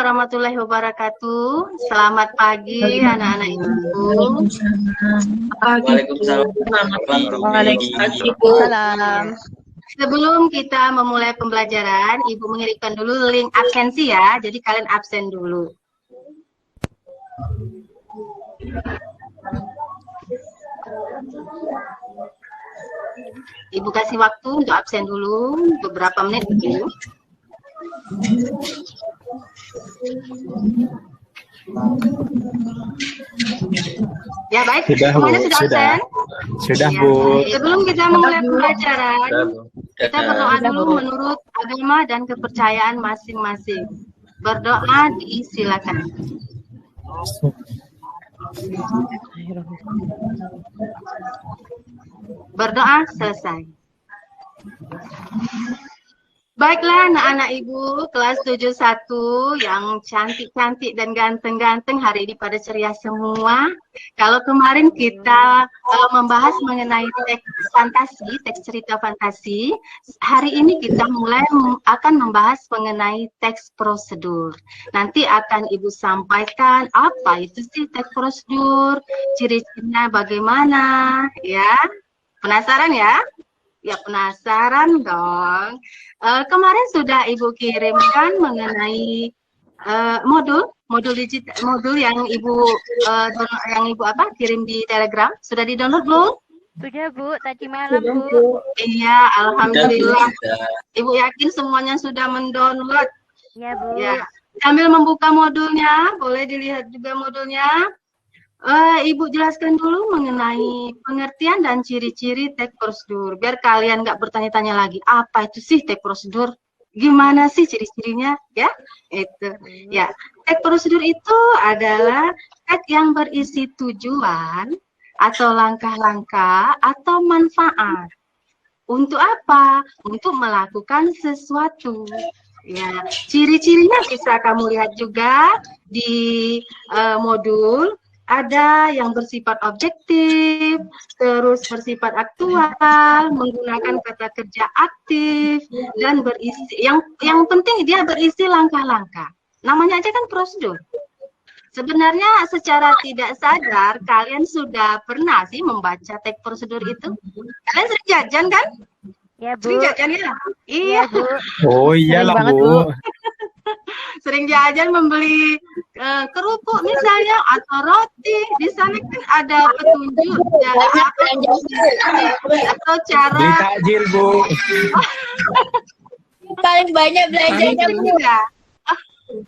warahmatullahi wabarakatuh. Selamat pagi anak-anak Ibu. Waalaikumsalam. Sebelum kita memulai pembelajaran, Ibu mengirimkan dulu link absensi ya. Jadi kalian absen dulu. Ibu kasih waktu untuk absen dulu beberapa menit dulu. Ya baik, semuanya sudah absen? Sudah Ya, Bu. sebelum kita memulai pembelajaran, kita berdoa dulu menurut agama dan kepercayaan masing-masing. Berdoa disilakan. Berdoa selesai. Baiklah anak-anak Ibu kelas 71 yang cantik-cantik dan ganteng-ganteng hari ini pada ceria semua. Kalau kemarin kita membahas mengenai teks fantasi, teks cerita fantasi, hari ini kita mulai akan membahas mengenai teks prosedur. Nanti akan Ibu sampaikan apa itu sih teks prosedur, ciri-cirinya bagaimana, ya. Penasaran ya? Ya penasaran dong. Kemarin sudah Ibu kirimkan mengenai modul digital, modul yang Ibu kirim di Telegram. Sudah di-download belum? Sudah Bu, tadi malam Bu. Iya, alhamdulillah. Ibu yakin semuanya sudah mendownload? Ya Bu. Ya. Sambil membuka modulnya, boleh dilihat juga modulnya. Ibu jelaskan dulu mengenai pengertian dan ciri-ciri teks prosedur, biar kalian nggak bertanya-tanya lagi, apa itu sih teks prosedur? Gimana sih ciri-cirinya? Ya, itu. Ya, teks prosedur itu adalah teks yang berisi tujuan atau langkah-langkah atau manfaat. Untuk apa? Untuk melakukan sesuatu. Ya, ciri-cirinya bisa kamu lihat juga di modul. Ada yang bersifat objektif, terus bersifat aktual, menggunakan kata kerja aktif, dan berisi. Yang penting dia berisi langkah-langkah. Namanya aja kan prosedur. Sebenarnya secara tidak sadar kalian sudah pernah sih membaca teks prosedur itu. Kalian sering jajan kan? Ya Bu. Sering jajan ya? Iya. Bu. Oh iyalah Bu. Sering jajan membeli kerupuk misalnya atau roti, di sana kan ada petunjuk cara apa atau cara Beli takjil Bu. Paling banyak belanjanya Bu.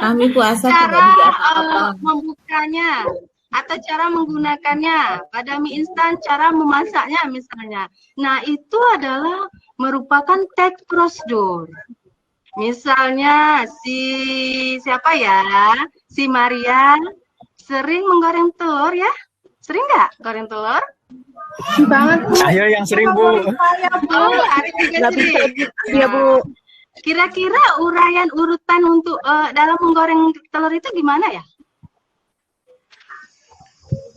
Kami puasa Cara tidak beli apa-apa. membukanya atau cara menggunakannya, pada mie instan cara memasaknya misalnya. Nah itu adalah merupakan teks prosedur. Misalnya siapa ya, si Maria sering menggoreng telur ya, sering nggak goreng telur? Banget Bu. Ayo yang sering Bu. Oh, ada tiga sering. Ya Bu. Kira-kira uraian urutan untuk dalam menggoreng telur itu gimana ya?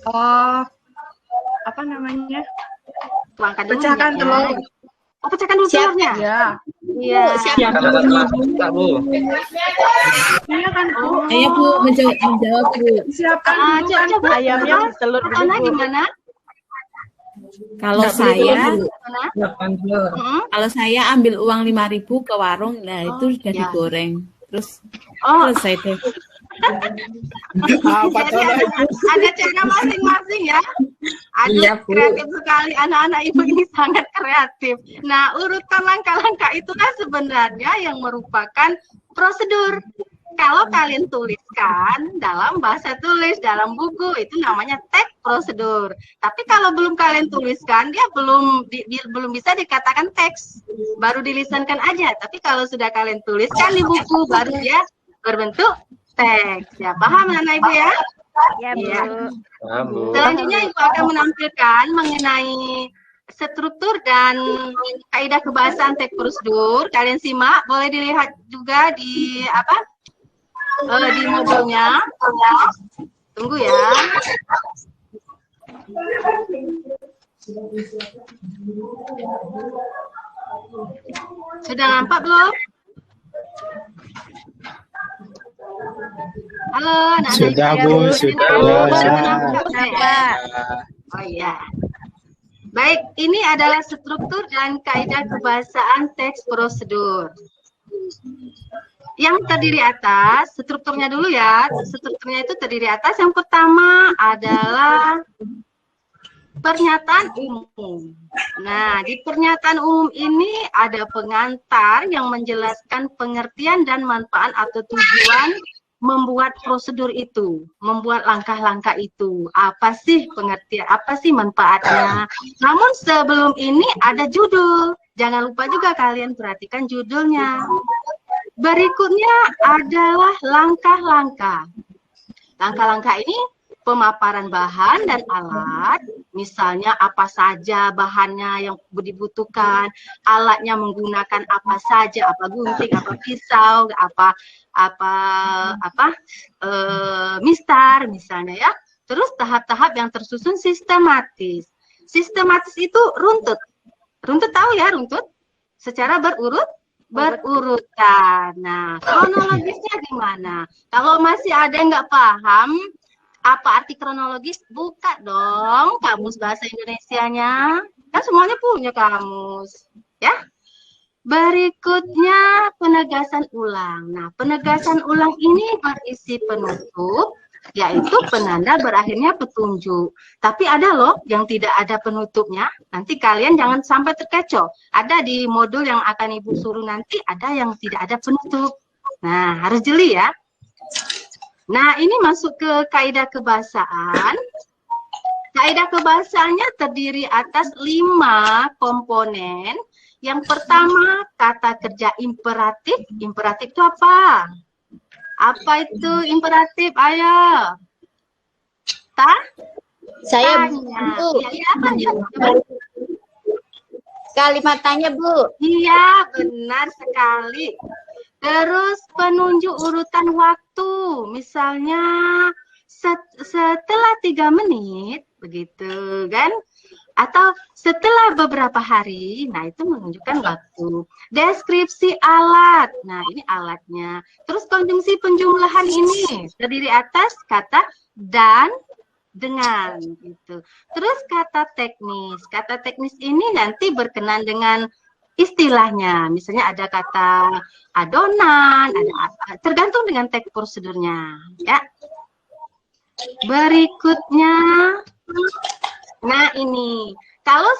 Oh, apa namanya? Tuangkan dulu Pecahkan minyaknya. telur. Oh, pecahkan dulu telurnya? Ya. Iya. Siap. Bu. Iya kan Bu. Ayo Bu menjawab Bu. Siapkan dulu kan Coba Ayamnya telur Ana gimana? Kalau saya Ana? kalau saya ambil uang 5.000 ke warung, nah itu sudah ya. digoreng. Terus Oh, selesai deh. Apa jadi ada cara masing-masing ya. Aduh, Iya, Bu. kreatif sekali anak-anak Ibu ini sangat kreatif. Nah, urutan langkah-langkah itulah sebenarnya yang merupakan prosedur. Kalau kalian tuliskan dalam bahasa tulis, dalam buku, itu namanya teks prosedur. Tapi kalau belum kalian tuliskan, dia belum bisa dikatakan teks. Baru dilisankan aja. Tapi kalau sudah kalian tuliskan di buku, baru dia berbentuk teks. Ya, paham anak Ibu ya? Ya Bu. Iya. Bu. Selanjutnya Ibu akan menampilkan mengenai struktur dan kaidah kebahasaan teks prosedur. Kalian simak, boleh dilihat juga di di modulnya. Tunggu ya. Sudah nampak belum? Halo, anak-anak Sudah, IPA. Bu, sudah. Pak. Oh iya. Baik, ini adalah struktur dan kaidah kebahasaan teks prosedur. Yang terdiri atas, strukturnya dulu ya. Strukturnya itu terdiri atas, yang pertama adalah pernyataan umum. Nah, di pernyataan umum ini ada pengantar yang menjelaskan pengertian dan manfaat atau tujuan membuat prosedur itu, membuat langkah-langkah itu. Apa sih pengertian, apa sih manfaatnya? Namun sebelum ini ada judul. Jangan lupa juga kalian perhatikan judulnya. Berikutnya adalah langkah-langkah. Langkah-langkah ini pemaparan bahan dan alat, misalnya apa saja bahannya yang dibutuhkan, alatnya menggunakan apa saja, apa gunting, apa pisau, mistar misalnya ya. Terus tahap-tahap yang tersusun sistematis. Sistematis itu runtut. Runtut tahu ya runtut? Secara berurutan. Nah, kronologisnya gimana? Kalau masih ada yang nggak paham apa arti kronologis, buka dong kamus bahasa Indonesianya. Kan semuanya punya kamus, ya. Berikutnya penegasan ulang. Nah, penegasan ulang ini berisi penutup, yaitu penanda berakhirnya petunjuk. Tapi ada loh yang tidak ada penutupnya. Nanti kalian jangan sampai terkecoh. Ada di modul yang akan Ibu suruh nanti, ada yang tidak ada penutup. Nah, harus jeli ya. Nah, ini masuk ke kaidah kebahasaan. Kaidah kebahasaannya terdiri atas 5 komponen. Yang pertama, kata kerja imperatif. Imperatif itu apa? Apa itu imperatif? Ayo. Saya Tanya. Bu. Iya, apa ya? Kalimat tanya Bu. Iya, benar sekali. Terus penunjuk urutan waktu, misalnya setelah 3 menit, begitu kan? Atau setelah beberapa hari, nah itu menunjukkan waktu. Deskripsi alat, nah ini alatnya. Terus konjungsi penjumlahan ini terdiri atas kata dan, dengan, gitu. Terus kata teknis ini nanti berkenan dengan istilahnya, misalnya ada kata adonan, ada tergantung dengan teks prosedurnya, ya. Berikutnya, nah ini, kalau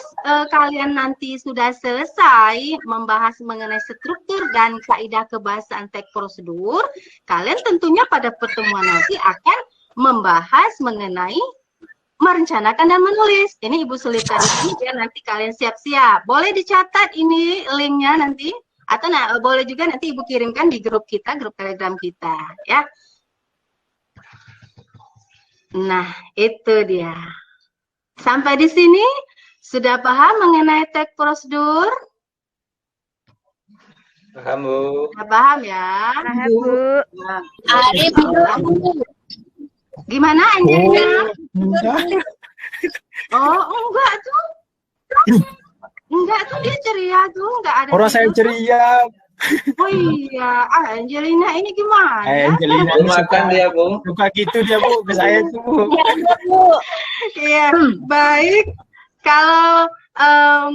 kalian nanti sudah selesai membahas mengenai struktur dan kaidah kebahasaan teks prosedur, kalian tentunya pada pertemuan nanti akan membahas mengenai merencanakan dan menulis. Ini Ibu selipkan ini biar nanti kalian siap-siap. Boleh dicatat ini linknya nanti, atau boleh juga nanti Ibu kirimkan di grup kita, grup Telegram kita, ya. Nah, itu dia. Sampai di sini sudah paham mengenai teks prosedur? Paham, Bu. Sudah paham ya? Paham, Bu. Arif Gimana Angelina? Enggak. Oh, enggak tuh. Enggak tuh, dia ceria tuh, enggak ada. Orang saya ceria. Oh iya, Angelina ini gimana? Angelina Bu makan dia, Bu. suka gitu dia Bu ke saya tuh Bu. Iya, baik. Kalau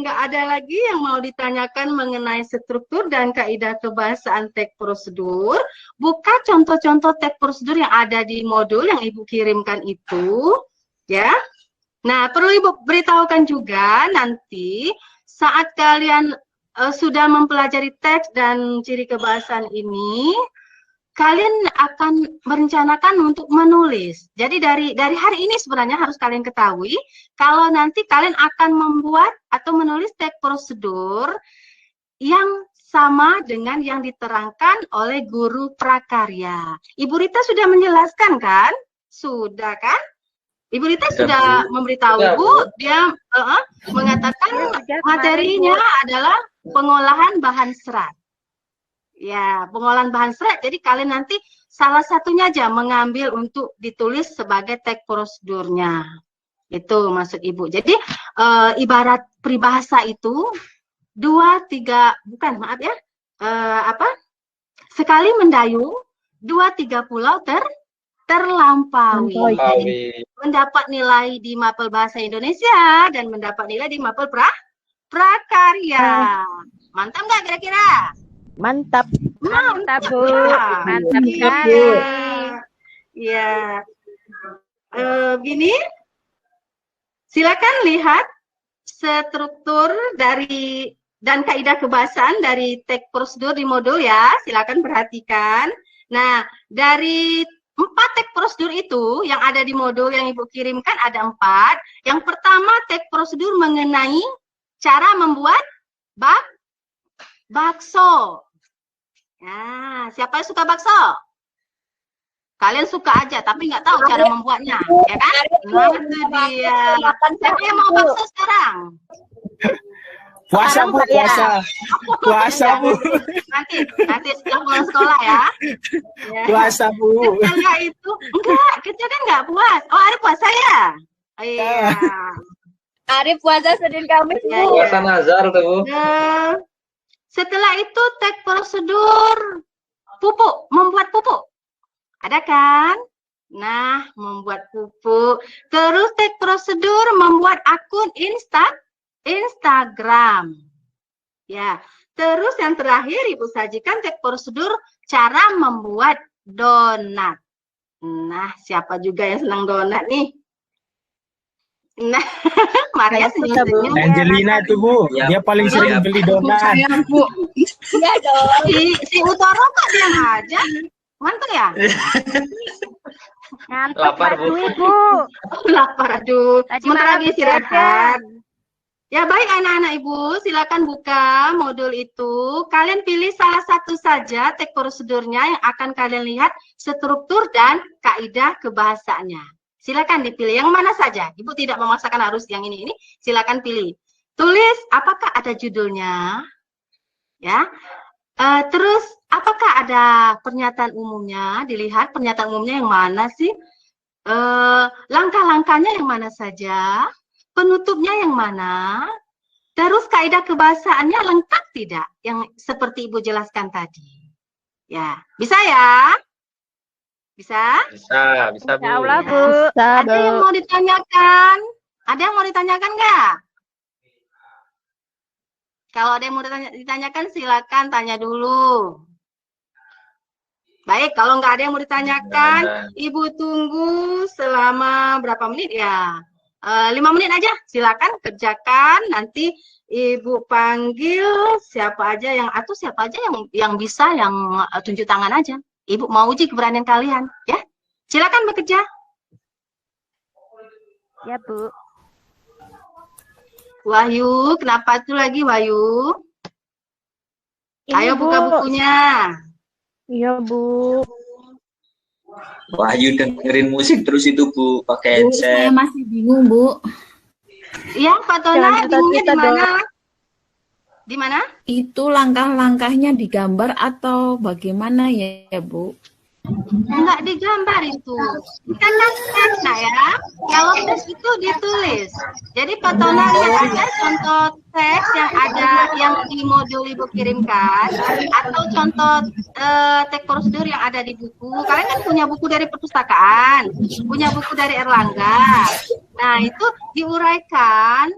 nggak ada lagi yang mau ditanyakan mengenai struktur dan kaidah kebahasaan teks prosedur, buka contoh-contoh teks prosedur yang ada di modul yang Ibu kirimkan itu, ya. Nah, perlu Ibu beritahukan juga nanti saat kalian sudah mempelajari teks dan ciri kebahasaan ini, kalian akan merencanakan untuk menulis. Jadi dari hari ini sebenarnya harus kalian ketahui, kalau nanti kalian akan membuat atau menulis teks prosedur yang sama dengan yang diterangkan oleh guru prakarya. Ibu Rita sudah menjelaskan kan? Sudah kan? Ibu Rita sudah memberitahu Sudah, Bu, dia mengatakan materinya adalah pengolahan bahan serat. Ya, pengolahan bahan serat. Jadi kalian nanti salah satunya aja mengambil untuk ditulis sebagai teks prosedurnya. Itu maksud Ibu. Jadi ibarat peribahasa itu sekali mendayung, 2-3 pulau terlampaui. Pawi. Mendapat nilai di Mapel Bahasa Indonesia dan mendapat nilai di Mapel Prakarya. Mantap nggak kira-kira? Mantap. Mantap, Bu. Mantap Iya. sekali. Iya. Gini, silakan lihat struktur dari dan kaidah kebahasaan dari teks prosedur di modul ya. Silakan perhatikan. Nah, dari 4 teks prosedur itu yang ada di modul yang Ibu kirimkan ada 4. Yang pertama teks prosedur mengenai cara membuat bakso. Nah, siapa yang suka bakso? Kalian suka aja, tapi nggak tahu cara membuatnya, ya kan? Nah, itu dia. Siapa yang mau bakso sekarang? Puasa, Bu, puasa. Puasa, Bu. Nanti setelah pulang sekolah ya. Ya. Puasa, Bu. Setelah itu, enggak, kita kan nggak puas. Oh, hari puasa ya? Iya. Hari puasa Senin Kamis, Ya, Bu. Puasa nazar tuh, Bu. Nah, setelah itu teks prosedur pupuk, membuat pupuk. Ada kan? Nah, membuat pupuk. Terus teks prosedur membuat akun Instagram. Ya. Terus yang terakhir Ibu sajikan teks prosedur cara membuat donat. Nah, siapa juga yang senang donat nih? Nah, Maria senyum-senyum. Angelina tuh, Bu. Ya. Dia paling sering beli donat. Saya, Bu. Iya dong. Si Utoro kok diam aja? Ngantuk ya? Ngantuk Lapar, Pak Bu. Dwi, Bu. Lapar, aduh. Tadi Sebentar malam lagi istirahat. Ya baik anak-anak Ibu, silakan buka modul itu. Kalian pilih salah satu saja teks prosedurnya yang akan kalian lihat struktur dan kaidah kebahasaannya. Silakan dipilih yang mana saja. Ibu tidak memaksakan harus yang ini. Silakan pilih. Tulis apakah ada judulnya, ya. Terus apakah ada pernyataan umumnya? Dilihat pernyataan umumnya yang mana sih? Langkah-langkahnya yang mana saja? Penutupnya yang mana? Terus kaidah kebahasaannya lengkap tidak? Yang seperti Ibu jelaskan tadi. Ya, bisa ya? Bisa? Bisa, Bu. Insya Allah, Bu. Ada yang mau ditanyakan? Ada yang mau ditanyakan nggak? Kalau ada yang mau ditanyakan, silakan tanya dulu. Baik, kalau nggak ada yang mau ditanyakan, Ibu tunggu selama berapa menit ya? 5 menit aja, silakan kerjakan. Nanti Ibu panggil siapa aja yang bisa, yang tunjuk tangan aja. Ibu mau uji keberanian kalian, ya? Silakan bekerja. Ya, Bu. Wahyu, kenapa itu lagi Wahyu? Ini, Ayo Bu. buka bukunya. Iya, Bu. Wahyu dengerin musik terus itu, Bu, pakai Bu, saya headset. masih bingung, Bu. Iya, Pak Tona, Jangan bingungnya di cerita-cerita mana? Di mana? Itu langkah-langkahnya digambar atau bagaimana ya, Bu? Enggak digambar itu. Kan tes, nah ya. Kalau tes itu ditulis. Jadi Pak Tona lihat aja contoh tes yang ada yang di modul Ibu kirimkan atau contoh teks prosedur yang ada di buku. Kalian kan punya buku dari perpustakaan, punya buku dari Erlangga. Nah, itu diuraikan,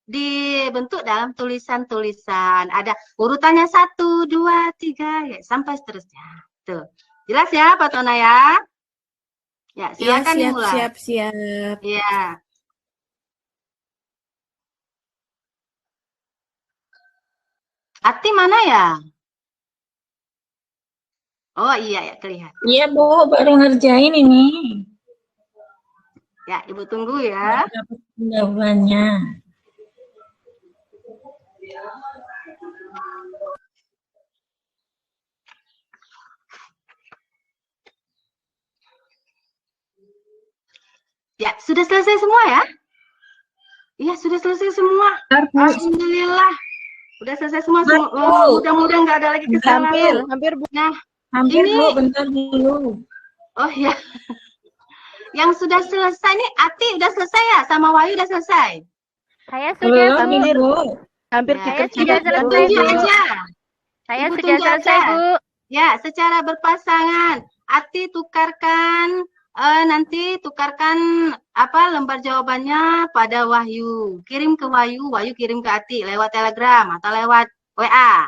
dibentuk dalam tulisan-tulisan. Ada urutannya 1, 2, 3, ya, sampai seterusnya. Tuh. Jelas ya, Pak Tona ya? Ya, silakan Ya, dimulai. siap. Iya. Ati mana ya? Oh iya ya, kelihatan. Iya, Bu, baru ngerjain ini. Ya, Ibu tunggu ya. Dapat pendahuluannya. Ya, sudah selesai semua ya? Iya, sudah selesai semua. Alhamdulillah. Udah selesai semua. Mudah-mudahan nggak ada lagi kesalahan. Hampir, Bu. Nah, Hampir, ini, Bu, bentar dulu. oh ya. Yang sudah selesai nih, Ati udah selesai ya? Sama Wahyu udah selesai? Saya sudah hampir, Bu. hampir Ya, dikerjakan. sudah selesai, tunjuk Bu. aja. Saya Ibu sudah tunjuk selesai, aja. Bu. Ya, secara berpasangan. Ati tukarkan nanti tukarkan lembar jawabannya pada Wahyu. Kirim ke Wahyu, Wahyu kirim ke Ati lewat Telegram atau lewat WA.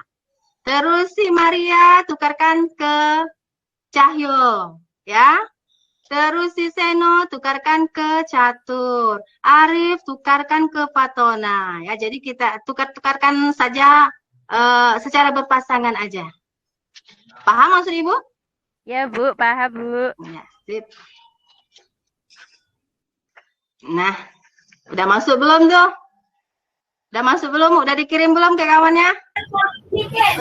Terus si Maria tukarkan ke Cahyo, ya. Terus si Seno tukarkan ke Catur. Arif tukarkan ke Fatona. Ya, jadi kita tukarkan saja secara berpasangan aja. Paham maksud Ibu? Ya, Bu. Paham, Bu. Ya, sip. Nah, udah masuk belum tuh? Udah masuk belum? Udah dikirim belum ke kawannya?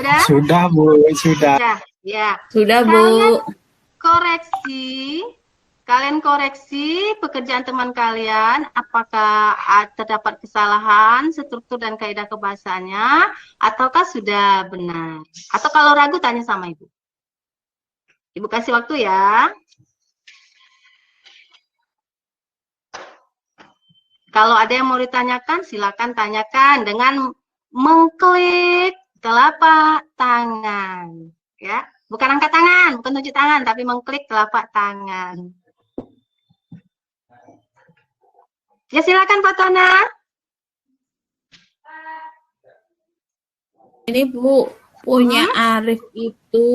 Udah? Sudah, Bu. Sudah. Ya. Sudah, Bu. Kalian koreksi pekerjaan teman kalian, apakah terdapat kesalahan struktur dan kaidah kebahasaannya, ataukah sudah benar. Atau kalau ragu tanya sama Ibu. Ibu kasih waktu ya. Kalau ada yang mau ditanyakan, silakan tanyakan dengan mengklik telapak tangan. Ya, bukan angkat tangan, bukan tunjuk tangan, tapi mengklik telapak tangan. Ya, silakan Fatona. Ini Bu, punya Arif itu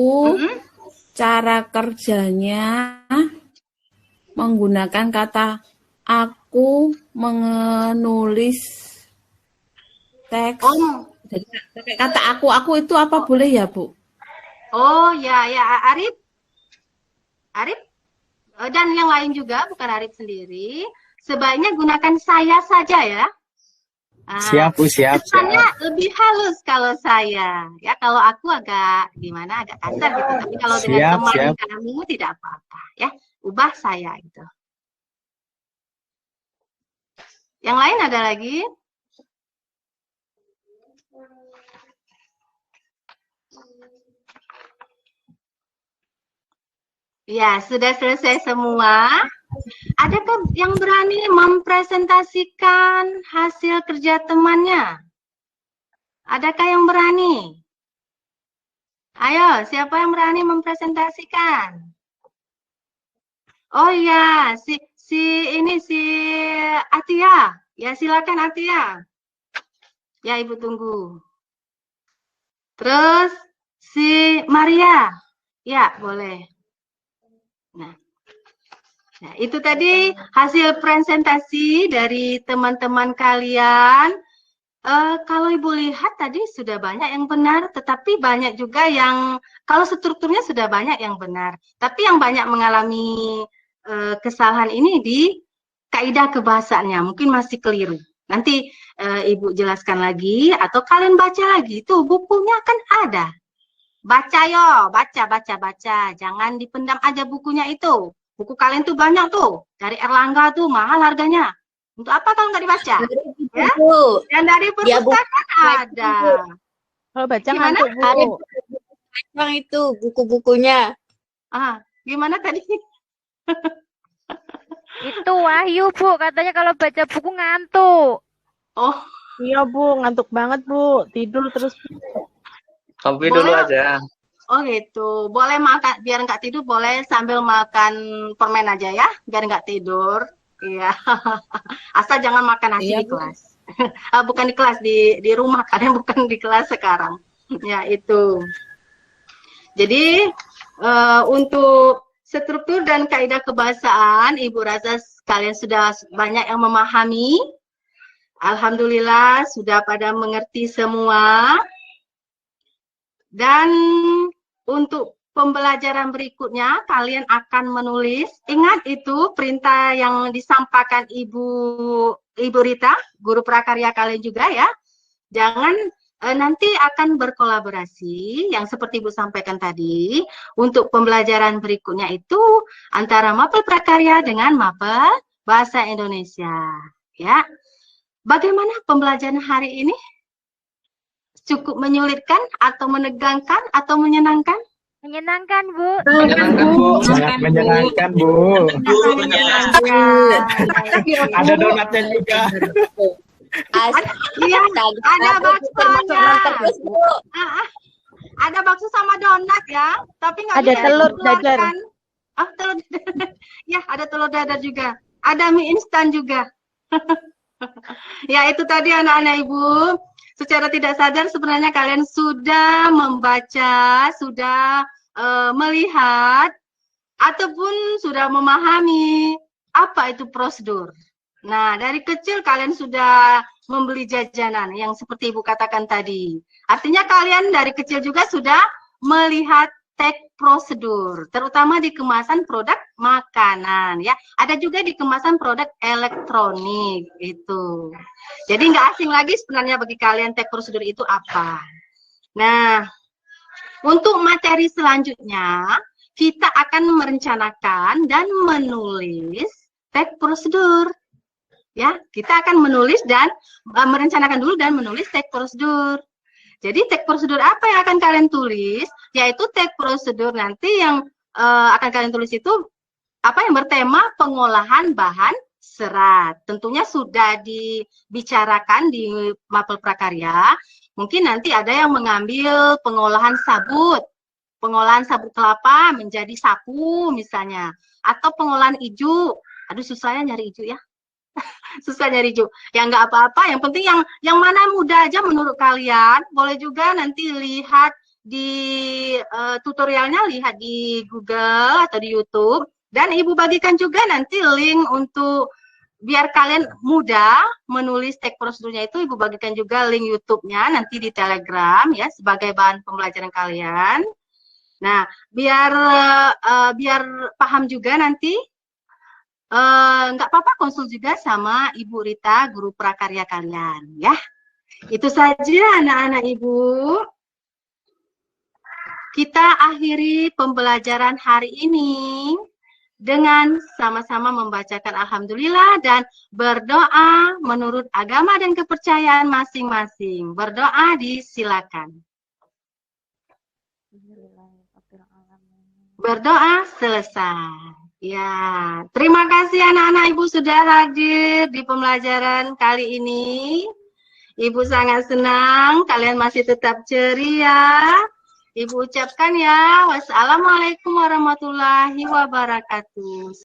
cara kerjanya menggunakan kata aku menulis teks. Jadi kata aku itu apa boleh ya, Bu? Oh, ya Arif. Dan yang lain juga, bukan Arif sendiri. Sebaiknya gunakan saya saja ya. Siap, Bu, siap. Kesannya lebih halus kalau saya. Ya, kalau aku agak gimana, agak kasar gitu. Tapi kalau dengan teman kamu tidak apa-apa ya. Ubah saya gitu. Yang lain ada lagi? Ya, sudah selesai semua. Adakah yang berani mempresentasikan hasil kerja temannya? Adakah yang berani? Ayo, siapa yang berani mempresentasikan? Oh ya, si Atia. Ya, silakan Atia. Ya, Ibu tunggu. Terus si Maria. Ya, boleh. Nah, itu tadi hasil presentasi dari teman-teman kalian. Kalau Ibu lihat tadi sudah banyak yang benar, tetapi banyak juga yang, kalau strukturnya sudah banyak yang benar. Tapi yang banyak mengalami kesalahan ini di kaidah kebahasaannya, mungkin masih keliru. Nanti Ibu jelaskan lagi, atau kalian baca lagi, tuh bukunya kan ada. Baca yo, baca. Jangan dipendam aja bukunya itu. Buku kalian tuh banyak tuh. Dari Erlangga tuh mahal harganya. Untuk apa kalau nggak dibaca? Ya? Yang dari perpustakaan ada. Kalau baca ngantuk, Bu. Bang itu buku-bukunya. Gimana tadi? Itu Wahyu, Bu. Katanya kalau baca buku ngantuk. Oh. Iya, Bu. Ngantuk banget, Bu. Tidur terus. Kopi dulu aja. Oh gitu, boleh makan, biar nggak tidur boleh sambil makan permen aja ya, biar nggak tidur. Iya, asal jangan makan nasi di kelas. Bukan di kelas, di rumah, kadang bukan di kelas sekarang. Ya itu. Jadi untuk struktur dan kaidah kebahasaan, Ibu rasa kalian sudah banyak yang memahami. Alhamdulillah sudah pada mengerti semua. Dan untuk pembelajaran berikutnya, kalian akan menulis. Ingat itu perintah yang disampaikan Ibu Rita, guru prakarya kalian juga ya. Jangan nanti akan berkolaborasi, yang seperti Ibu sampaikan tadi. Untuk pembelajaran berikutnya itu antara mapel prakarya dengan mapel bahasa Indonesia. Ya, bagaimana pembelajaran hari ini? Cukup menyulitkan atau menegangkan atau menyenangkan? Menyenangkan, Bu. Menyenangkan, Bu. Sangat menyenangkan, Bu. Ada donatnya juga. Iya, ada baksonya. Ada bakso sama donat ya, tapi nggak ada bisa telur dikeluarkan. jajar. Ah, telur dadar. Ya, ada telur dadar juga. Ada mie instan juga. Ya, itu tadi anak-anak Ibu. Secara tidak sadar sebenarnya kalian sudah membaca, sudah melihat, ataupun sudah memahami apa itu prosedur. Nah, dari kecil kalian sudah membeli jajanan yang seperti Ibu katakan tadi. Artinya kalian dari kecil juga sudah melihat tag prosedur, terutama di kemasan produk makanan ya. Ada juga di kemasan produk elektronik itu. Jadi nggak asing lagi sebenarnya bagi kalian tag prosedur itu apa. Nah, untuk materi selanjutnya kita akan merencanakan dan menulis tag prosedur. Ya, kita akan menulis dan merencanakan dulu dan menulis tag prosedur. Jadi tag prosedur apa yang akan kalian tulis? Yaitu tag prosedur nanti yang akan kalian tulis itu apa yang bertema pengolahan bahan serat. Tentunya sudah dibicarakan di mapel prakarya. Mungkin nanti ada yang mengambil pengolahan sabut kelapa menjadi sapu misalnya, atau pengolahan ijuk. Aduh, susah ya nyari ijuk ya. Susah nyari ijuk. Ya nggak apa-apa, yang penting yang mana mudah aja menurut kalian. Boleh juga nanti lihat di tutorialnya, lihat di Google atau di YouTube, dan Ibu bagikan juga nanti link untuk biar kalian mudah menulis tag prosedurnya itu. Ibu bagikan juga link YouTube-nya nanti di Telegram ya sebagai bahan pembelajaran kalian. Nah, biar paham juga nanti. Nggak apa-apa konsul juga sama Ibu Rita, guru prakarya kalian ya. Itu saja anak-anak Ibu. Kita akhiri pembelajaran hari ini dengan sama-sama membacakan Alhamdulillah dan berdoa menurut agama dan kepercayaan masing-masing. Berdoa disilakan. Berdoa selesai. Ya, terima kasih anak-anak Ibu sudah hadir di pembelajaran kali ini. Ibu sangat senang kalian masih tetap ceria. Ibu ucapkan ya, wassalamualaikum warahmatullahi wabarakatuh.